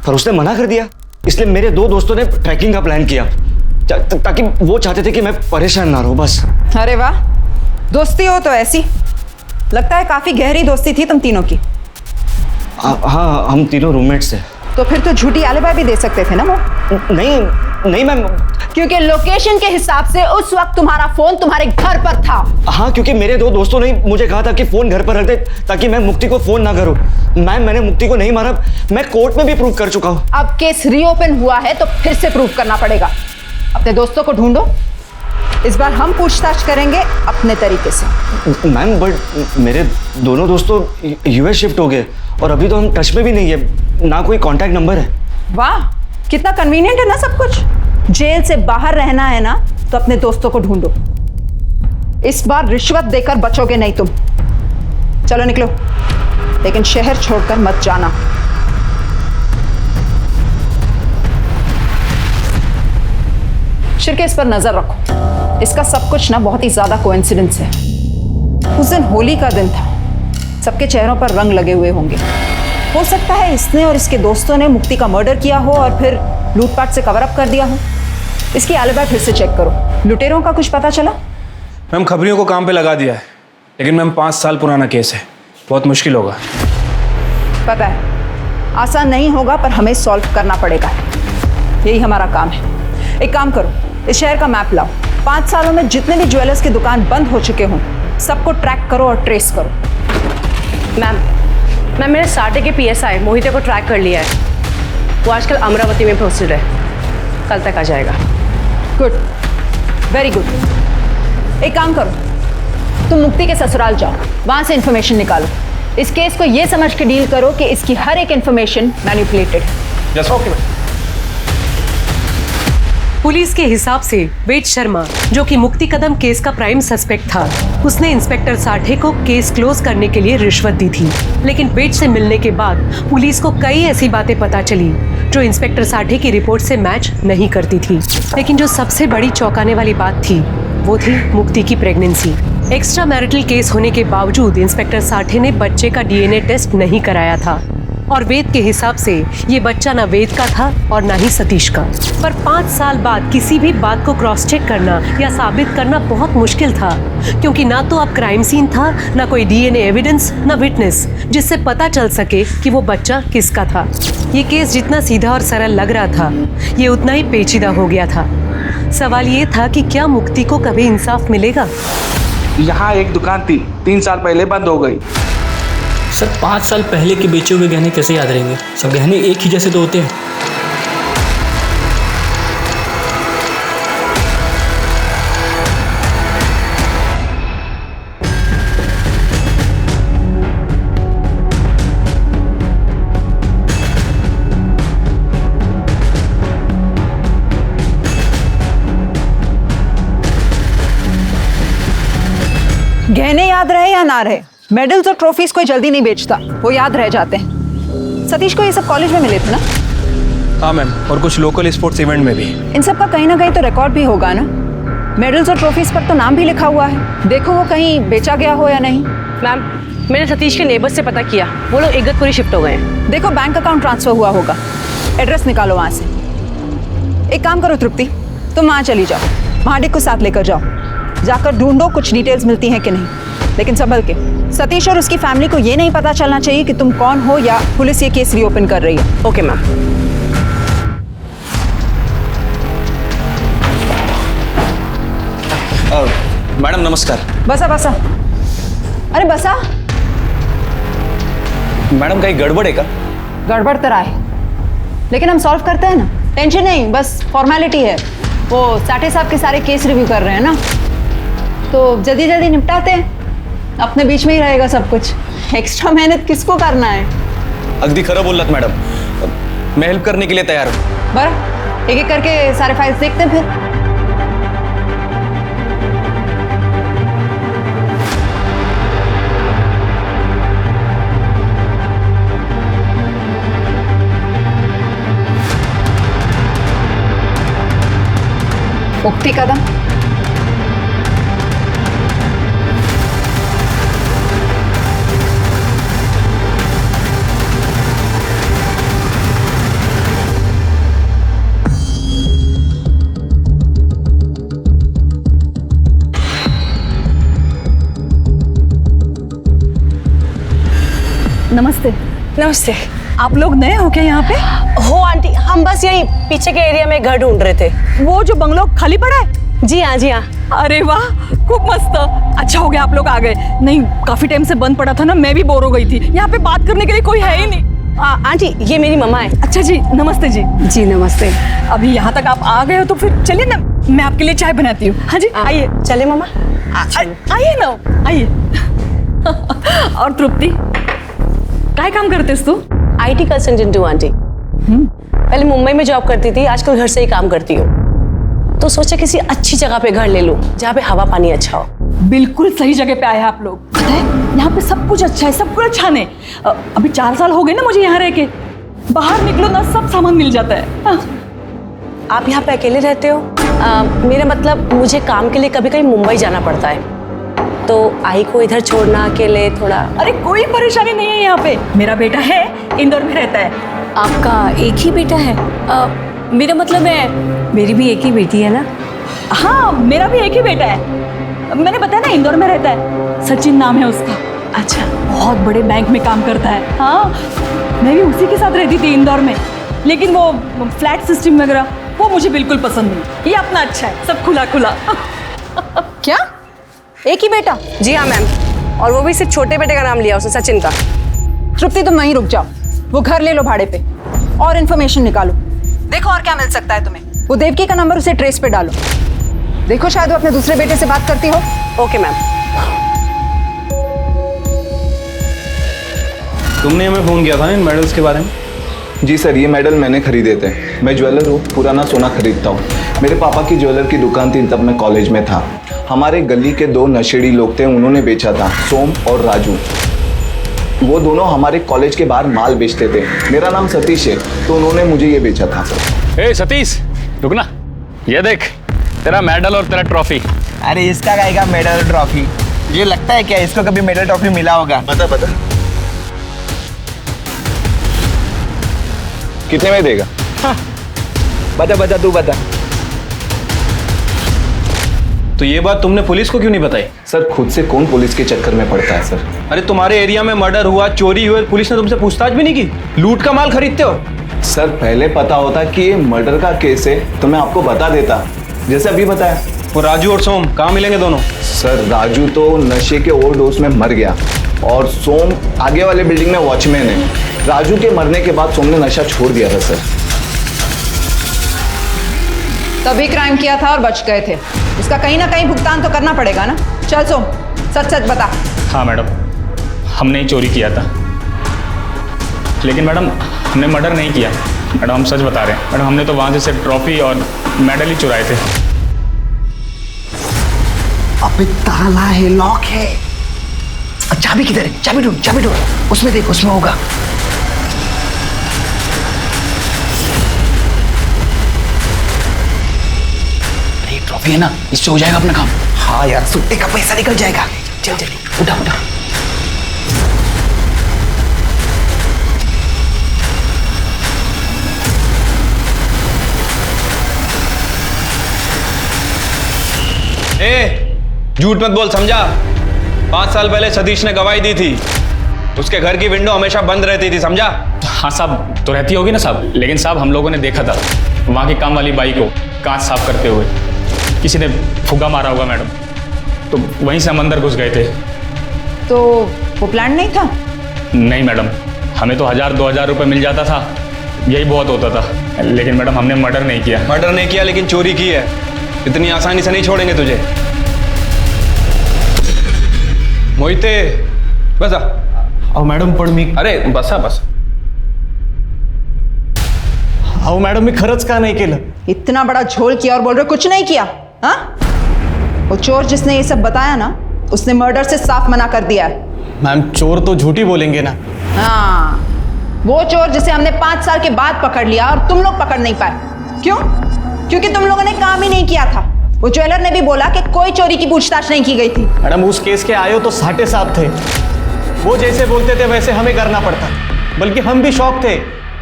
पर उसने मना कर दिया। इसलिए मेरे 2 दोस्तों ने ट्रैकिंग का प्लान किया, ताकि वो चाहते थे कि मैं परेशान ना रहूं बस। अरे वाह, दोस्ती हो तो ऐसी। लगता है काफी गहरी दोस्ती थी तुम तीनों की। हाँ, हम तीनों रूममेट्स थे। तो फिर तो झूठी एलिबाई भी दे सकते थे ना वो? नहीं मैम, क्योंकि लोकेशन के हिसाब से उस वक्त तुम्हारा फोन तुम्हारे घर पर था। हाँ, क्योंकि मेरे 2 दोस्तों ने मुझे कहा था कि फोन घर पर रख दे ताकि मैं मुक्ति को फोन ना करूं। मैम, मैंने मुक्ति को नहीं मारा। मैं कोर्ट में भी प्रूव कर चुका हूँ। अब केस रीओपन हुआ है तो फिर से प्रूव करना पड़ेगा। अपने दोस्तों को ढूंढो। इस बार हम पूछताछ करेंगे अपने तरीके से। मैम, बट मेरे दोनों दोस्तों यूएस शिफ्ट हो गए और अभी तो हम टच में भी नहीं है, ना कोई कांटेक्ट नंबर है। वाह, कितना कन्वीनियंट है ना सब कुछ। जेल से बाहर रहना है ना, तो अपने दोस्तों को ढूंढो। इस बार रिश्वत देकर बचोगे नहीं तुम। चलो निकलो, लेकिन शहर छोड़कर मत जाना। शिरके, इस पर नजर रखो। इसका सब कुछ ना बहुत ही ज्यादा कोइंसिडेंस है। उस दिन होली का दिन था, सबके चेहरों पर रंग लगे हुए होंगे। हो सकता है इसने और इसके दोस्तों ने मुक्ति का मर्डर किया हो और फिर लूटपाट से कवर अप कर दिया हो। इसकी एलिबाई फिर से चेक करो। लुटेरों का कुछ पता चला? मैम, खबरियों को काम पे लगा दिया है, लेकिन मैम 5 साल पुराना केस है, बहुत मुश्किल होगा। पता है, आसान नहीं होगा, पर हमें सॉल्व करना पड़ेगा। यही हमारा काम है। एक काम करो, इस शहर का मैप लाओ। 5 सालों में जितने भी ज्वेलर्स की दुकान बंद हो चुके हों, सबको ट्रैक करो और ट्रेस करो। मैम, मैंने साटे के PSI मोहिते को ट्रैक कर लिया है। वो आजकल अमरावती में पोस्टेड है, कल तक आ जाएगा। Good, very good. एक काम करो, तुम मुक्ति के ससुराल जाओ, वहां से इंफॉर्मेशन निकालो। इस केस को ये समझ के डील करो कि इसकी हर एक इंफॉर्मेशन मैनिपुलेटेड है। Yes, okay. पुलिस के हिसाब से वेद शर्मा, जो कि मुक्ति कदम केस का प्राइम सस्पेक्ट था, उसने इंस्पेक्टर साठे को केस क्लोज करने के लिए रिश्वत दी थी। लेकिन वेद से मिलने के बाद पुलिस को कई ऐसी बातें पता चली जो इंस्पेक्टर साठे की रिपोर्ट से मैच नहीं करती थी। लेकिन जो सबसे बड़ी चौंकाने वाली बात थी, वो थी मुक्ति की प्रेगनेंसी। एक्स्ट्रा मैरिटल केस होने के बावजूद इंस्पेक्टर साठे ने बच्चे का DNA टेस्ट नहीं कराया था और वेद के हिसाब से ये बच्चा ना वेद का था और ना ही सतीश का। पर 5 साल बाद किसी भी बात को क्रॉस चेक करना या साबित करना बहुत मुश्किल था, क्योंकि ना तो अब क्राइम सीन था, ना कोई DNA एविडेंस, ना विटनेस जिससे पता चल सके कि वो बच्चा किसका था। ये केस जितना सीधा और सरल लग रहा था, ये उतना ही पेचीदा हो गया था। सवाल ये था कि क्या मुक्ति को कभी इंसाफ मिलेगा? यहाँ एक दुकान थी, 3 साल पहले बंद हो गई। सर, 5 साल पहले के बेचे हुए गहने कैसे याद रहेंगे? सब गहने एक ही जैसे तो होते हैं। गहने याद रहे या ना रहे, मेडल्स और ट्रॉफीज कोई जल्दी नहीं बेचता, वो याद रह जाते हैं। सतीश को ये सब कॉलेज में मिले थे ना? हाँ मैम, और कुछ लोकल स्पोर्ट्स इवेंट में भी। इन सब का कहीं ना कहीं तो रिकॉर्ड भी होगा ना। मेडल्स और ट्रॉफीज पर तो नाम भी लिखा हुआ है। देखो वो कहीं बेचा गया हो या नहीं। मैम, मैंने सतीश के नेबर से पता किया, वो लोग इगतपुरी शिफ्ट हो गए हैं। देखो बैंक अकाउंट ट्रांसफर हुआ होगा, एड्रेस निकालो वहाँ से। एक काम करो तृप्ति, तुम वहाँ चली जाओ, महाडिक को साथ लेकर जाओ, जाकर ढूंढो कुछ डिटेल्स मिलती हैं कि नहीं, लेकिन संभल के। सतीश और उसकी फैमिली को ये नहीं पता चलना चाहिए कि तुम कौन हो या पुलिस ये केस रीओपन कर रही है। Okay ma'am. मैडम नमस्कार। बसा बसा। अरे बसा। मैडम कहीं गड़बड़ है क्या? गड़बड़ तो है, लेकिन हम सॉल्व करते हैं ना, टेंशन नहीं, बस फॉर्मेलिटी है। वो साठे साहब के सारे केस रिव्यू कर रहे हैं ना, तो जल्दी जल्दी निपटाते हैं, अपने बीच में ही रहेगा सब कुछ। एक्स्ट्रा मेहनत किसको करना है? अगदी खरं बोललात मैडम, मैं हेल्प करने के लिए तैयार हूँ। बरं, एक एक करके सारे फाइल्स देखते हैं फिर। मुक्ति कदम, नमस्ते। नमस्ते। आप लोग नए हो क्या यहाँ पे? हो आंटी, हम बस यही पीछे के एरिया में घर ढूंढ रहे थे। वो जो बंगलो खाली पड़ा है? जी हाँ, जी हाँ। अरे वाह, खूब मस्त। अच्छा हो गया आप लोग आ गए, नहीं काफी टाइम से बंद पड़ा था ना, मैं भी बोर हो गई थी। यहाँ पे बात करने के लिए कोई है ही नहीं। आंटी, ये मेरी मम्मा है। अच्छा जी, नमस्ते जी। जी नमस्ते। अभी यहाँ तक आप आ गए हो तो फिर चलिए ना, मैं आपके लिए चाय बनाती हूँ। हाँ जी, आइए। चले मम्मा, आइए ना, आइए। और तृप्ति, क्या काम करते तू? IT कंसल्टेंट हूँ आंटी। पहले मुंबई में जॉब करती थी, आजकल घर से ही काम करती हूँ। तो सोचा किसी अच्छी जगह पे घर ले लूँ, जहाँ पे हवा पानी अच्छा हो। बिल्कुल सही जगह पे आए हैं आप लोग। पता है यहाँ पे सब कुछ अच्छा है, सब कुछ अच्छा नहीं। अभी 4 साल हो गए ना मुझे यहाँ रह के। बाहर निकलो ना, सब सामान मिल जाता है। आप यहाँ पे अकेले रहते हो? मेरा मतलब मुझे काम के लिए कभी कभी मुंबई जाना पड़ता है, तो आई को इधर छोड़ना अकेले थोड़ा। अरे कोई परेशानी नहीं है यहाँ पे, मेरा बेटा है, इंदौर में रहता है। आपका एक ही बेटा है? मेरा मतलब है मेरी भी एक ही बेटी है ना। हाँ, मेरा भी एक ही बेटा है। मैंने बताया ना, इंदौर में रहता है, सचिन नाम है उसका। अच्छा। बहुत बड़े बैंक में काम करता है। हाँ, मैं भी उसी के साथ रहती थी इंदौर में, लेकिन वो फ्लैट सिस्टम वगैरह वो मुझे बिल्कुल पसंद नहीं। ये अपना अच्छा है, सब खुला खुला। क्या एक ही बेटा? जी हाँ मैम, और वो भी सिर्फ छोटे बेटे का नाम लिया उसने, सचिन का। तृप्ति तुम वहीं रुक जाओ, वो घर ले लो भाड़े पे और इन्फॉर्मेशन निकालो, देखो और क्या मिल सकता है तुम्हें। वो देवकी का नंबर उसे ट्रेस पे डालो, देखो शायद वो अपने दूसरे बेटे से बात करती हो। Okay ma'am. तुमने हमें फोन किया था इन मेडल्स के बारे में? जी सर, ये मेडल मैंने खरीदे थे। मैं ज्वेलर हूँ, पुराना सोना खरीदता हूँ। मेरे पापा की ज्वेलर की दुकान थी, तब मैं कॉलेज में था। हमारे गली के 2 नशेड़ी लोग थे, उन्होंने बेचा था, सोम और राजू। वो दोनों हमारे कॉलेज के बाहर माल बेचते थे। मेरा नाम सतीश है, तो उन्होंने मुझे ये बेचा था। ए सतीश, रुकना, ये देख तेरा मेडल और तेरा ट्रॉफी। अरे इसका गाएगा मेडल और ट्रॉफी? ये लगता है क्या इसको कभी मेडल ट्रॉफी मिला होगा? बता बता, कितने में देगा? हाँ। बता बता, तू बता। तो ये बात तुमने पुलिस को क्यों नहीं बताई? सर खुद से कौन पुलिस के चक्कर में पड़ता है सर। अरे तुम्हारे एरिया में मर्डर हुआ, चोरी हुई, पुलिस ने तुमसे पूछताछ भी नहीं की? लूट का माल खरीदते हो? सर पहले पता होता कि ये मर्डर का केस है तो मैं आपको बता देता, जैसे अभी बताया। वो राजू और सोम कहाँ मिलेंगे दोनों? सर राजू तो नशे के ओवरडोज में मर गया और सोम आगे वाले बिल्डिंग में वॉचमैन है। राजू के मरने के बाद सोम ने नशा छोड़ दिया था सर। तभी क्राइम किया था और बच गए थे, इसका कहीं ना कहीं भुगतान तो करना पड़ेगा ना। चल सोम, सच सच बता। हाँ मैडम, हमने ही चोरी किया था, लेकिन मैडम हमने मर्डर नहीं किया। मैडम हम सच बता रहे हैं मैडम, हमने तो वहाँ से सिर्फ ट्रॉफी और मेडल ही चुराए थे। अबे ताला है, लॉक है। चाबी किधर है? चाबी ढूंढ, चाबी ढूंढ, उसमें देख, उसमें होगा। काफी है ना, इससे हो जाएगा अपना काम। हाँ यार, सुट्टे का पैसा निकल जाएगा। चल चल उठा उठा। झूठ मत बोल, समझा? 5 साल पहले सतीश ने गवाही दी थी, उसके घर की विंडो हमेशा बंद रहती थी, समझा? हाँ साहब, तो रहती होगी ना साहब, लेकिन साहब हम लोगों ने देखा था वहाँ की काम वाली बाई को कांच साफ करते हुए। किसी ने फुग्गा मारा होगा मैडम, तो वहीं से हम अंदर घुस गए थे। तो वो प्लान नहीं था? नहीं मैडम, हमें तो 1000-2000 रुपये मिल जाता था, यही बहुत होता था। लेकिन मैडम हमने मर्डर नहीं किया। मर्डर नहीं किया लेकिन चोरी की है, इतनी आसानी से नहीं छोड़ेंगे तुझे। मोहिते बसा। अहो मॅडम, पण मी अरे बसा बस। अहो मॅडम, मी खरंच का नाही केलं? इतना बड़ा झोल किया और बोल रहे कुछ नहीं किया? हाँ, वो चोर जिसने ये सब बताया ना, उसने मर्डर से साफ मना कर दिया है। मैम, चोर तो झूठी बोलेंगे ना। हाँ, वो चोर जिसे हमने 5 साल के बाद पकड़ लिया और तुम लोग पकड़ नहीं पाए। क्यों? क्योंकि तुम लोगों ने काम ही नहीं किया था। वो ज्वेलर ने भी बोला कि कोई चोरी की पूछताछ नहीं की गई थी। मैडम, उस केस के आयो तो साटे साहब थे, वो जैसे बोलते थे वैसे हमें करना पड़ता। बल्कि हम भी शॉक थे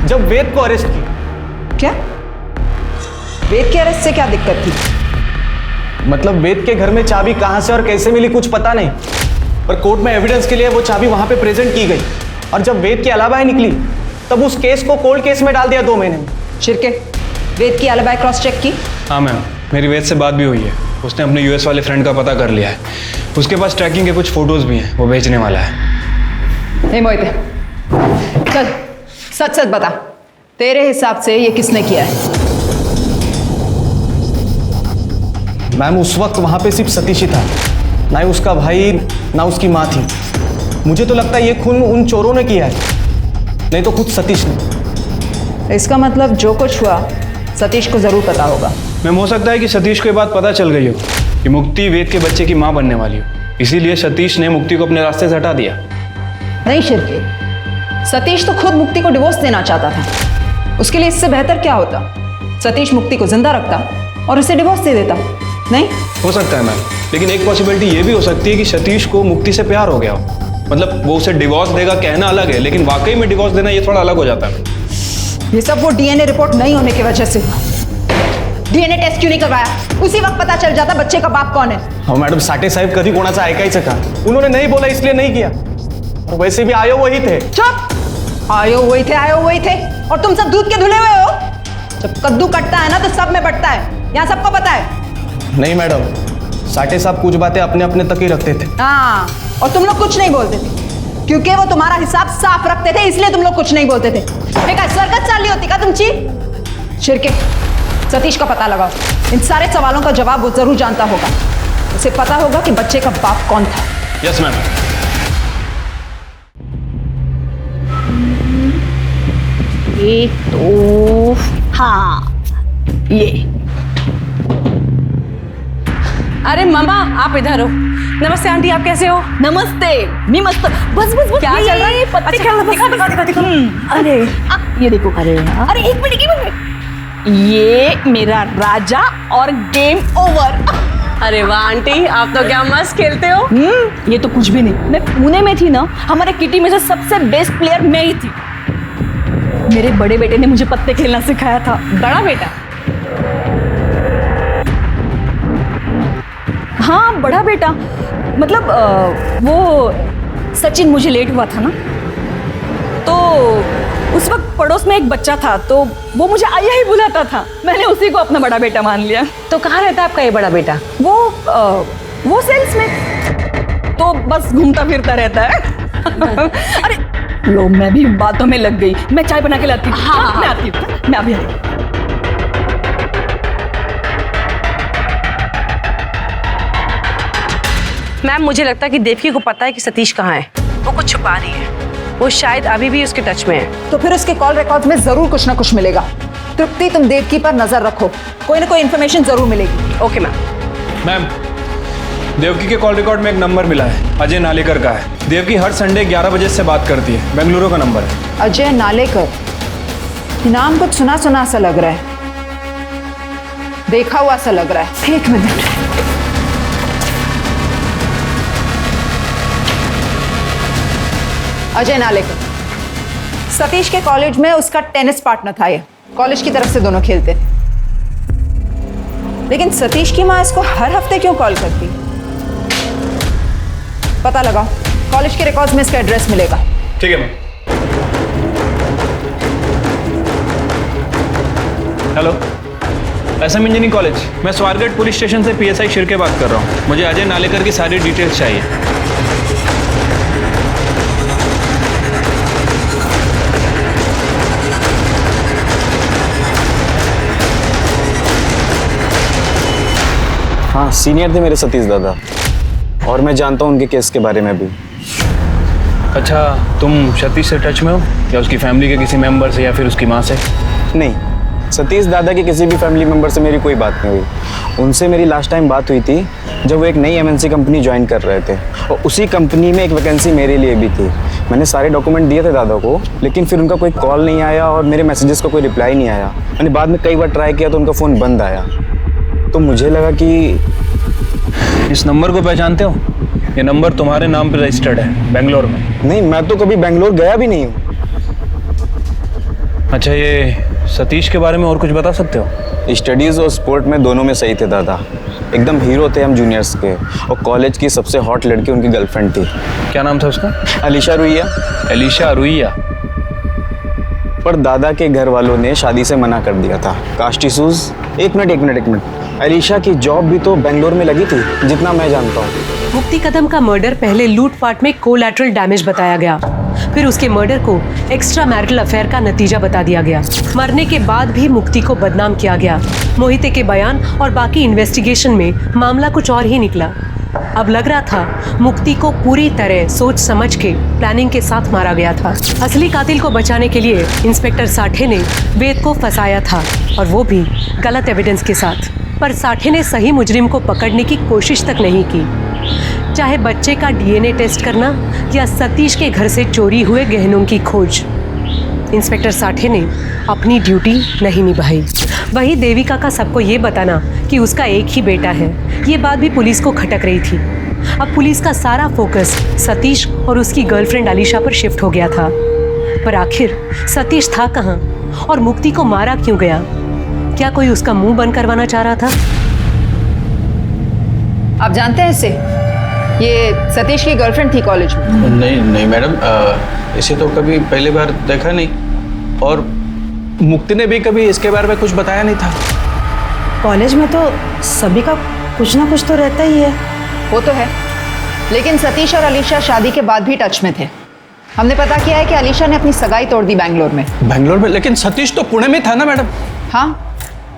जब वेद को अरेस्ट किया। क्या? वेद के अरेस्ट से क्या दिक्कत थी? मतलब वेद के घर में चाबी कहां से और कैसे मिली कुछ पता नहीं, पर कोर्ट में एविडेंस के लिए वो चाबी वहां पे प्रेजेंट की गई, और जब वेद की अलाबाई निकली तब उस केस को कोल्ड केस में डाल दिया 2 महीने में। शिरके, वेद की अलाबाई क्रॉस चेक की? हाँ मैम, मेरी वेद से बात भी हुई है, उसने अपने यूएस वाले फ्रेंड का पता कर लिया है, उसके पास ट्रैकिंग के कुछ फोटोज भी हैं, वो भेजने वाला है। नहीं मोहिते, चल सच सच बता, तेरे हिसाब से ये किसने किया है? मैम, उस वक्त वहां पे सिर्फ सतीश ही था, ना ही उसका भाई ना उसकी माँ थी। मुझे तो लगता है ये खून उन चोरों ने किया है, नहीं तो खुद सतीश ने। इसका मतलब जो कुछ हुआ सतीश को जरूर पता होगा। मैम, हो सकता है कि सतीश को ये बात पता चल गई हो कि मुक्ति वेद के बच्चे की माँ बनने वाली हो, इसीलिए सतीश ने मुक्ति को अपने रास्ते से हटा दिया। नहीं शिरके, सतीश तो खुद मुक्ति को डिवोर्स देना चाहता था। उसके लिए इससे बेहतर क्या होता? सतीश मुक्ति को जिंदा रखता और उसे डिवोर्स दे देता। नहीं हो सकता है मैम, लेकिन एक पॉसिबिलिटी ये भी हो सकती है कि सतीश को मुक्ति से प्यार हो गया हो। मतलब वो उसे डिवोर्स देगा कहना अलग है, लेकिन वाकई में डिवोर्स देना ये थोड़ा अलग हो जाता है। ये सब वो डीएनए रिपोर्ट नहीं होने की वजह से। डीएनए टेस्ट क्यों नहीं करवाया? उसी वक्त पता चल जाता बच्चे का बाप कौन है। हाँ मैडम, साठे साहेब कभी कोणाचा ऐकायचं का? उन्होंने नहीं बोला इसलिए नहीं किया, और वैसे भी आयो वही थे। चुप! आयो वही थे, और तुम सब दूध के धुले हुए हो। जब कद्दू कटता है ना तो सब में बटता है, यहाँ सबको पता है। नहीं मैडम, साठे साहब कुछ बातें अपने अपने तक ही रखते थे। हाँ, और तुम लोग कुछ नहीं बोलते थे, क्योंकि वो तुम्हारा हिसाब साफ रखते थे, इसलिए तुम लोग कुछ नहीं बोलते थे। सरकत चाली होती का तुमची? शिरके, सतीश का पता लगाओ। इन सारे सवालों का जवाब वो जरूर जानता होगा। उसे पता होगा कि बच्चे का बाप कौन था। Yes ma'am. ये तो हाँ, ये। अरे मामा, आप इधर हो। नमस्ते आंटी, आप कैसे हो? नमस्ते, मी मस्त। बस बस बस, क्या चल रहा है? पत्ते अच्छा, खेल रहा, बस, दिखा। अरे ये देखो, अरे एक मिनट, ये मेरा राजा और गेम ओवर। अरे वाह आंटी, आप तो क्या मस्त खेलते हो। ये तो कुछ भी नहीं। मैं पुणे में थी ना, हमारे किटी में से सबसे बेस्ट प्लेयर मैं ही थी। मेरे बड़े बेटे ने मुझे पत्ते खेलना सिखाया था। बड़ा बेटा? हाँ, बड़ा बेटा। मतलब वो सचिन मुझे लेट हुआ था ना, तो उस वक्त पड़ोस में एक बच्चा था, तो वो मुझे आया ही बुलाता था। मैंने उसी को अपना बड़ा बेटा मान लिया। तो कहाँ रहता है आपका ये बड़ा बेटा? वो सेल्स में, तो बस घूमता फिरता रहता है। अरे लो, मैं भी बातों में लग गई। मैं चाय बना के लाती हूँ। हाँ, मैं आती हूँ, मैं अभी आई। मैम, मुझे लगता है कि देवकी को पता है कि सतीश कहाँ है। वो कुछ छुपा रही है, वो शायद अभी भी उसके टच में है। तो फिर उसके कॉल रिकॉर्ड में जरूर कुछ ना कुछ मिलेगा। तृप्ति, तुम देवकी पर नजर रखो, कोई ना कोई इन्फॉर्मेशन जरूर मिलेगी। Okay ma'am. मैम, देवकी के कॉल रिकॉर्ड में एक नंबर मिला है, अजय नालेकर का है। देवकी हर संडे 11 बजे से बात करती है, बेंगलुरु का नंबर है। अजय नालेकर, नाम कुछ सुना सुना सा लग रहा है। देखा हुआ सा लग रहा है। एक मिनट। अजय नालेकर, सतीश के कॉलेज में उसका टेनिस पार्टनर था। ये कॉलेज की तरफ से दोनों खेलते थे। लेकिन सतीश की माँ इसको हर हफ्ते क्यों कॉल करती? पता लगाओ, कॉलेज के रिकॉर्ड्स में इसका एड्रेस मिलेगा। ठीक है ma'am. Hello, SM engineering college, मैं स्वारगढ़ पुलिस स्टेशन से पीएसआई शिर्के बात कर रहा हूँ। मुझे अजय नालेकर की सारी डिटेल्स चाहिए। हाँ, सीनियर थे मेरे सतीश दादा, और मैं जानता हूँ उनके केस के बारे में भी। अच्छा, तुम सतीश से टच में हो या उसकी फैमिली के किसी मेंबर से या फिर उसकी माँ से? नहीं, सतीश दादा के किसी भी फैमिली मेंबर से मेरी कोई बात नहीं हुई। उनसे मेरी लास्ट टाइम बात हुई थी जब वो एक नई एमएनसी कंपनी ज्वाइन कर रहे थे, और उसी कंपनी में एक वैकेंसी मेरे लिए भी थी। मैंने सारे डॉक्यूमेंट दिए थे दादा को, लेकिन फिर उनका कोई कॉल नहीं आया और मेरे मैसेजेस का कोई रिप्लाई नहीं आया। मैंने बाद में कई बार ट्राई किया तो उनका फ़ोन बंद आया। तो मुझे लगा कि इस नंबर को पहचानते हो? ये नंबर तुम्हारे नाम पर रजिस्टर्ड है बेंगलोर में। नहीं, मैं तो कभी बेंगलोर गया भी नहीं हूँ। अच्छा, ये सतीश के बारे में और कुछ बता सकते हो? स्टडीज़ और स्पोर्ट में दोनों में सही थे दादा, एकदम हीरो थे हम जूनियर्स के। और कॉलेज की सबसे हॉट लड़की उनकी गर्लफ्रेंड थी। क्या नाम था उसका? अलीशा रुइया। अलीशा रुइया? पर दादा के घर वालों ने शादी से मना कर दिया था। Caste issues. एक मिनट। अलीशा की जॉब भी तो बेंगलोर में लगी थी, जितना मैं जानता हूँ। मुक्ति कदम का मर्डर पहले लूटपाट में कोलैटरल डैमेज बताया गया, फिर उसके मर्डर को एक्स्ट्रा मैरिटल अफेयर का नतीजा बता दिया गया। मरने के बाद भी मुक्ति को बदनाम किया गया। मोहिते के बयान और बाकी इन्वेस्टिगेशन में मामला कुछ और ही निकला। अब लग रहा था मुक्ति को पूरी तरह सोच समझ के प्लानिंग के साथ मारा गया था। असली कातिल को बचाने के लिए इंस्पेक्टर साठे ने वेद को फंसाया था, और वो भी गलत एविडेंस के साथ। पर साठे ने सही मुजरिम को पकड़ने की कोशिश तक नहीं की, चाहे बच्चे का डीएनए टेस्ट करना या सतीश के घर से चोरी हुए गहनों की खोज। इंस्पेक्टर साठे ने अपनी ड्यूटी नहीं निभाई। वही देविका का सबको ये बताना कि उसका एक ही बेटा है, ये बात भी पुलिस को खटक रही थी। अब पुलिस का सारा फोकस सतीश और उसकी गर्लफ्रेंड अलीशा पर शिफ्ट हो गया था। पर आखिर सतीश था कहाँ और मुक्ति को मारा क्यों गया? क्या कोई उसका मुंह बंद करवाना चाह रहा था? आप जानते हैं इसे? ये सतीश की गर्लफ्रेंड थी कॉलेज में। नहीं मैडम, इसे तो कभी पहली बार देखा नहीं, और मुक्ति ने भी कभी इसके बारे में कुछ बताया नहीं था। कॉलेज में तो सभी का कुछ ना कुछ तो रहता ही है। वो तो है, लेकिन सतीश और अलीशा शादी के बाद भी टच में थे। हमने पता किया है कि अलीशा ने अपनी सगाई तोड़ दी बेंगलोर में। बेंगलोर में? लेकिन सतीश तो पुणे में था ना मैडम। हाँ,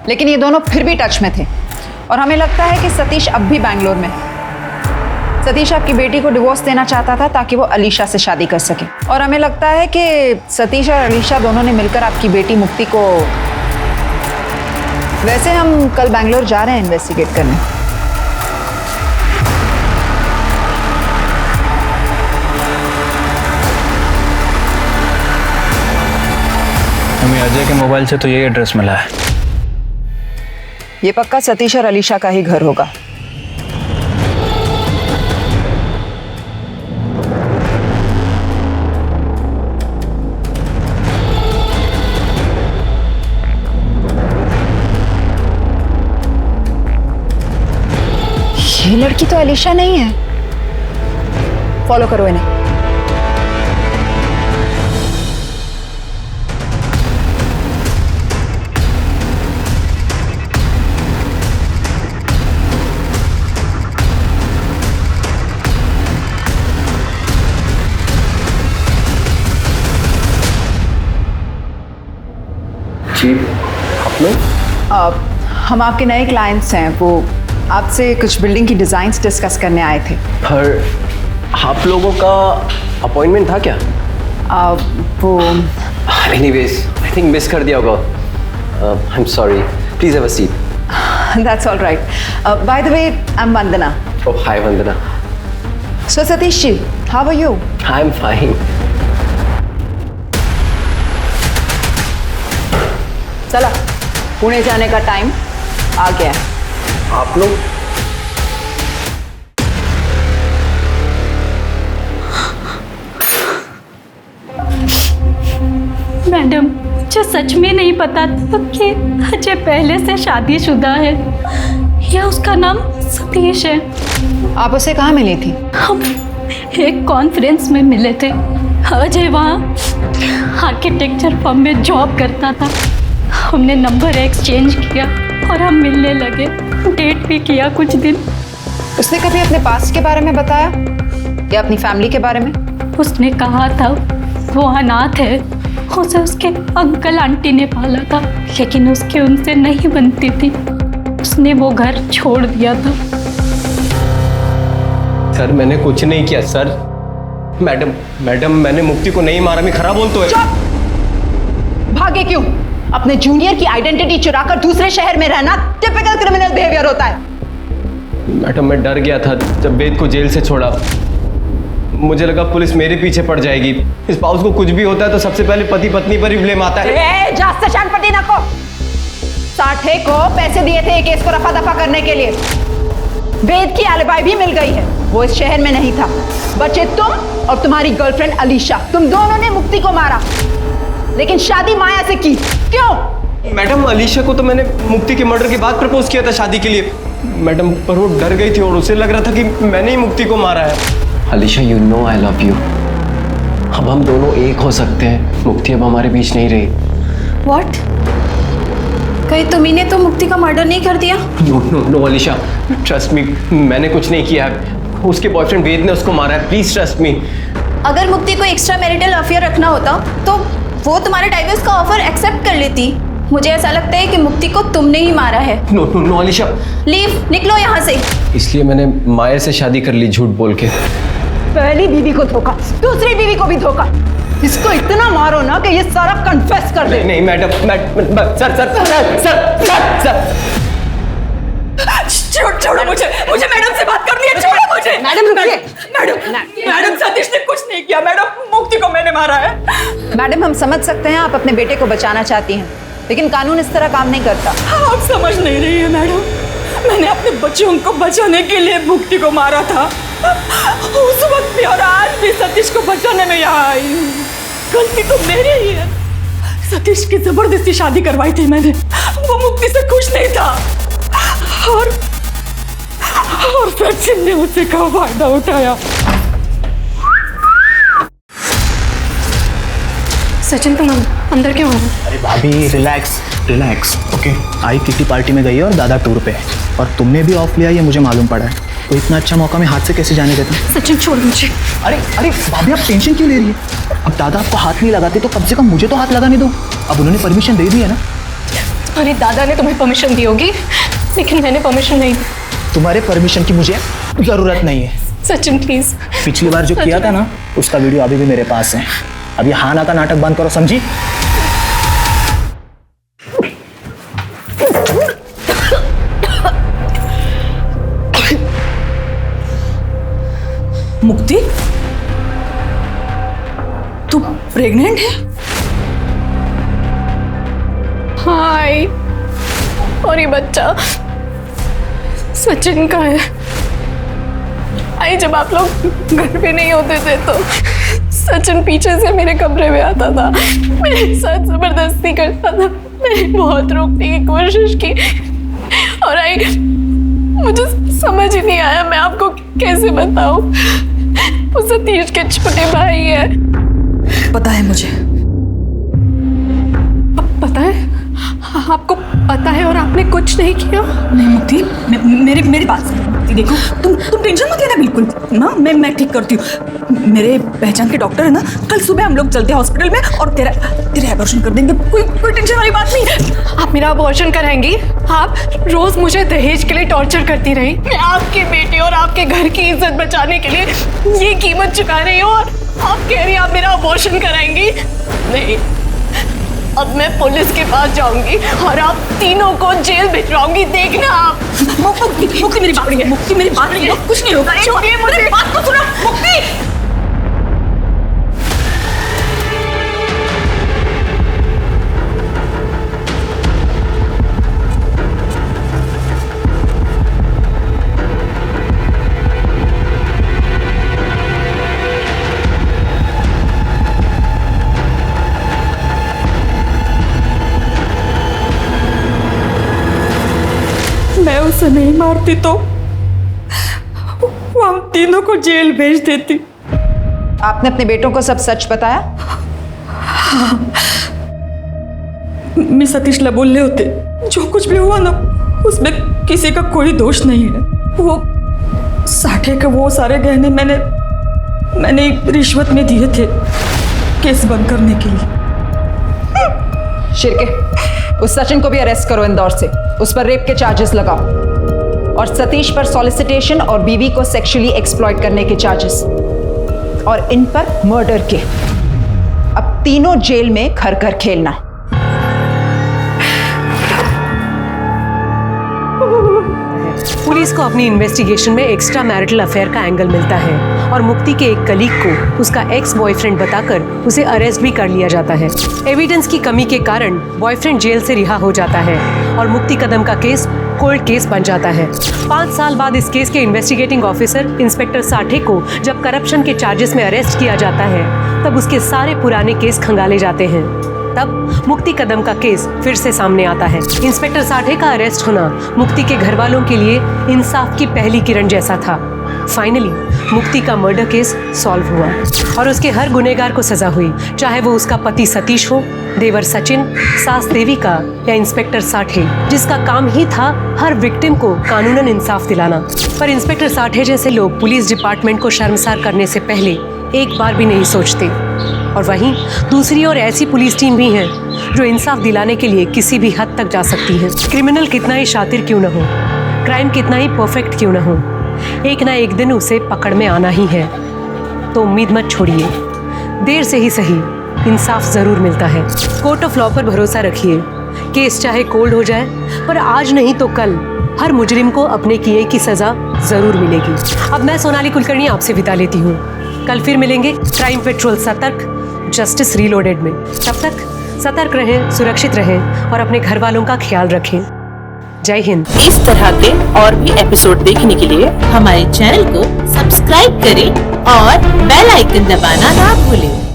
लेकिन ये दोनों फिर भी टच में थे, और हमें लगता है कि सतीश अब भी बेंगलोर में। सतीश आपकी बेटी को डिवोर्स देना चाहता था ताकि वो अलीशा से शादी कर सके, और हमें लगता है कि सतीश और अलीशा दोनों ने मिलकर आपकी बेटी मुक्ति को। वैसे हम कल बेंगलोर जा रहे हैं इन्वेस्टिगेट करने। हमें अजय के मोबाइल से तो यही एड्रेस मिला है। ये पक्का सतीश और अलीशा का ही घर होगा। ये लड़की तो अलीशा नहीं है। फॉलो करो इन्हें। जी, आप लोग? हम आपके नए क्लाइंट्स हैं। वो आपसे कुछ बिल्डिंग की डिज़ाइंस डिस्कस करने आए थे। पर आप लोगों का अपॉइंटमेंट था क्या? वो एनीवेज, आई थिंक मिस कर दिया होगा। I am sorry, please have a seat. That's all right. By the way, I am Vandana. Oh, hi Vandana. So Satish ji, how are you? I am fine. चला, पुणे जाने का टाइम आ गया है। आप लोग मैडम, मुझे सच में नहीं पता था कि अजय पहले से शादीशुदा है या उसका नाम सतीश है। आप उसे कहाँ मिली थी? हम एक कॉन्फ्रेंस में मिले थे। अजय वहाँ आर्किटेक्चर फर्म में जॉब करता था। हमने नंबर एक्सचेंज किया और हम मिलने लगे, डेट भी किया कुछ दिन। उसने कभी अपने पास्ट के बारे में बताया या अपनी फैमिली के बारे में? उसने कहा था वो अनाथ है, उसे उसके अंकल आंटी ने पाला था, लेकिन उसकी उनसे नहीं बनती थी। उसने वो घर छोड़ दिया था। सर मैंने कुछ नहीं किया सर। मैडम मैंने मुक्ति को नहीं मारा। मैं खरा बोलता है। चुप! भागे क्यों? अपने जूनियर की आइडेंटिटी चुराकर दूसरे शहर में रहना टिपिकल क्रिमिनल बिहेवियर होता है। मैडम मैं डर गया था जब वेद को जेल से छोड़ा। मुझे लगा पुलिस मेरे पीछे पड़ जाएगी। इस पाउस को कुछ भी होता है तो सबसे पहले पति पत्नी पर ही ब्लेम आता है। जास्त शानपति ना को साठे को पैसे दिए थे केस को रफा दफा करने के लिए। वेद की एलिबाई भी मिल गई है, वो इस शहर में नहीं था। बचे तुम और तुम्हारी गर्लफ्रेंड अलीशा, तुम दोनों ने मुक्ति को मारा, लेकिन शादी माया से की। क्यों? मैडम अलीशा को तो मैंने मुक्ति के मर्डर के बाद प्रपोज किया था शादी के लिए मैडम, पर वो डर गई थी और उसे लग रहा था कि मैंने ही मुक्ति को मारा है। Alisha you know I love you. अब हम दोनों एक हो सकते हैं। मुक्ति अब हमारे बीच नहीं रही। व्हाट? कहीं तुम्ही ने तो मुक्ति का मर्डर नहीं कर दिया? No no no Alisha, trust me, मैंने कुछ नहीं किया। उसके बॉयफ्रेंड वेद ने उसको मारा है। Please trust me. अगर मुक्ति को एक्स्ट्रा मैरिटल अफेयर रखना होता तो वो तुम्हारे डाइवोर्स का ऑफर एक्सेप्ट कर लेती। मुझे ऐसा लगता है कि मुक्ति को तुमने ही मारा है। No no no Alisha, leave, निकलो यहाँ से। इसलिए मैंने माया से शादी कर ली झूठ बोल के। पहली बीवी को धोखा, दूसरी बीवी को भी धोखा। इसको इतना मारो ना कि ये सारा कन्फेस कर दे। नहीं मैडम, सर छोड़ो मुझे मैडम से बात करनी है। छोड़ो मुझे। मैडम रुकिए। मैडम सतीश ने कुछ नहीं किया। मैडम मुक्ति को मैंने मारा है। मैडम हम समझ सकते हैं आप अपने बेटे को बचाना चाहती हैं, लेकिन कानून इस तरह काम नहीं करता। आप समझ नहीं रही है मैडम। मैंने अपने बच्चों को बचाने के लिए मुक्ति को मारा था। उस वक्त भी और आज भी सतीश को बचाने में यहाँ आई हूँ। गलती तो मेरी ही है। सतीश की जबरदस्ती शादी करवाई थी मैंने। वो मुक्ति से खुश नहीं था और सचिन ने उससे का फायदा उठाया। सचिन तुम अंदर क्यों हो? अरे भाभी रिलैक्स रिलैक्स, ओके। आई किटी पार्टी में गई है और दादा टूर पे है, और तुमने भी ऑफ लिया ये मुझे मालूम पड़ा है। तो इतना अच्छा मौका मैं हाथ से कैसे जाने देता? सचिन छोड़ मुझे। अरे अरे भाभी आप टेंशन क्यों ले रही है? अब दादा आपको हाथ नहीं लगाते तो कम से कम मुझे तो हाथ लगाने दो। अब उन्होंने परमिशन दे दी है ना। अरे दादा ने तुम्हें परमिशन दी होगी, लेकिन मैंने परमिशन नहीं दी। तुम्हारे परमिशन की मुझे जरूरत नहीं है। सचिन प्लीज। पिछली बार जो किया था ना उसका वीडियो अभी भी मेरे पास है। अब ये हाँ ना का नाटक बंद करो, समझी? मुक्ति, तू प्रेग्नेंट है? हाय, और ये बच्चा सचिन का है। आई जब आप लोग घर पे नहीं होते थे तो सचिन पीछे से मेरे कमरे में आता था, मेरे साथ जबरदस्ती करता था। मैंने बहुत रोकने की कोशिश की और आई मुझे समझ ही नहीं आया मैं आपको कैसे बताऊं। वो सतीश के छोटे भाई है। पता है मुझे। पता है? आपको पता है और आपने कुछ नहीं किया? नहीं मुक्ति, मेरी बात सुनो मुक्ति। देखो तुम टेंशन मत लेना बिल्कुल ना, मैं ठीक करती हूँ। मेरे पहचान के डॉक्टर है ना, कल सुबह हम लोग चलते हैं हॉस्पिटल में और तेरा अबॉर्शन कर देंगे। कोई टेंशन वाली बात नहीं है। आप मेरा अबॉर्शन कराएंगी? आप रोज मुझे दहेज के लिए टॉर्चर करती रही। मैं आपके बेटे और आपके घर की इज्जत बचाने के लिए ये कीमत चुका रही हूँ और आप कह रही आप मेरा अबॉर्शन कराएंगी? नहीं, अब मैं पुलिस के पास जाऊंगी और आप तीनों को जेल भिजवाऊंगी। देखना आप। मुक्ति मेरी बात नहीं, मुक्ति मेरी बात नहीं, कुछ नहीं होगा। छोड़िए मुझे, बात तो सुनो मुक्ति। मैं उसे नहीं मारती तो वो हम तीनों को जेल भेज देती। आपने अपने बेटों को सब सच बताया? मैं सतीश बोल रहे होते, जो कुछ भी हुआ ना उसमें किसी का कोई दोष नहीं है। वो साठे के वो सारे गहने मैंने रिश्वत में दिए थे केस बंद करने के लिए। शिर्के, उस सचिन को भी अरेस्ट करो इंदौर से, उस पर रेप के चार्जेस लगाओ और सतीश पर सॉलिसिटेशन और बीवी को सेक्सुअली एक्सप्लॉइट करने के चार्जेस और इन पर मर्डर के। अब तीनों जेल में घर घर खेलना। पुलिस को अपनी इन्वेस्टिगेशन में एक्स्ट्रा मैरिटल अफेयर का एंगल मिलता है और मुक्ति के एक कलीग को उसका एक्स बॉयफ्रेंड बताकर उसे अरेस्ट भी कर लिया जाता है। एविडेंस की कमी के कारण बॉयफ्रेंड जेल से रिहा हो जाता है और मुक्ति कदम का केस कोल्ड केस बन जाता है। 5 साल बाद इस केस के इन्वेस्टिगेटिंग ऑफिसर इंस्पेक्टर साठे को जब करप्शन के चार्जेस में अरेस्ट किया जाता है तब उसके सारे पुराने केस खंगाले जाते हैं। तब मुक्ति कदम का केस फिर से सामने आता है। इंस्पेक्टर साठे का अरेस्ट होना मुक्ति के घर वालों के लिए इंसाफ की पहली किरण जैसा था। फाइनली मुक्ति का मर्डर केस सॉल्व हुआ और उसके हर गुनहगार को सजा हुई, चाहे वो उसका पति सतीश हो, देवर सचिन, सास देविका या इंस्पेक्टर साठे, जिसका काम ही था हर विक्टिम को कानूनन इंसाफ दिलाना। पर इंस्पेक्टर साठे जैसे लोग पुलिस डिपार्टमेंट को शर्मसार करने से पहले एक बार भी नहीं सोचते। और वहीं दूसरी ओर ऐसी पुलिस टीम भी है जो इंसाफ दिलाने के लिए किसी भी हद तक जा सकती है। क्रिमिनल कितना ही शातिर क्यों न हो, क्राइम कितना ही परफेक्ट क्यों न हो, एक ना एक दिन उसे पकड़ में आना ही है। तो उम्मीद मत छोड़िए, देर से ही सही इंसाफ जरूर मिलता है। कोर्ट ऑफ लॉ पर भरोसा रखिए, केस चाहे कोल्ड हो जाए पर आज नहीं तो कल हर मुजरिम को अपने किए की सजा जरूर मिलेगी। अब मैं सोनाली कुलकर्णी आपसे विदा लेती हूँ। कल फिर मिलेंगे क्राइम पेट्रोल सतर्क जस्टिस रीलोडेड में। तब तक सतर्क रहें, सुरक्षित रहें और अपने घर वालों का ख्याल रखें। जय हिंद। इस तरह के और भी एपिसोड देखने के लिए हमारे चैनल को सब्सक्राइब करें और बेल आइकन दबाना ना भूलें।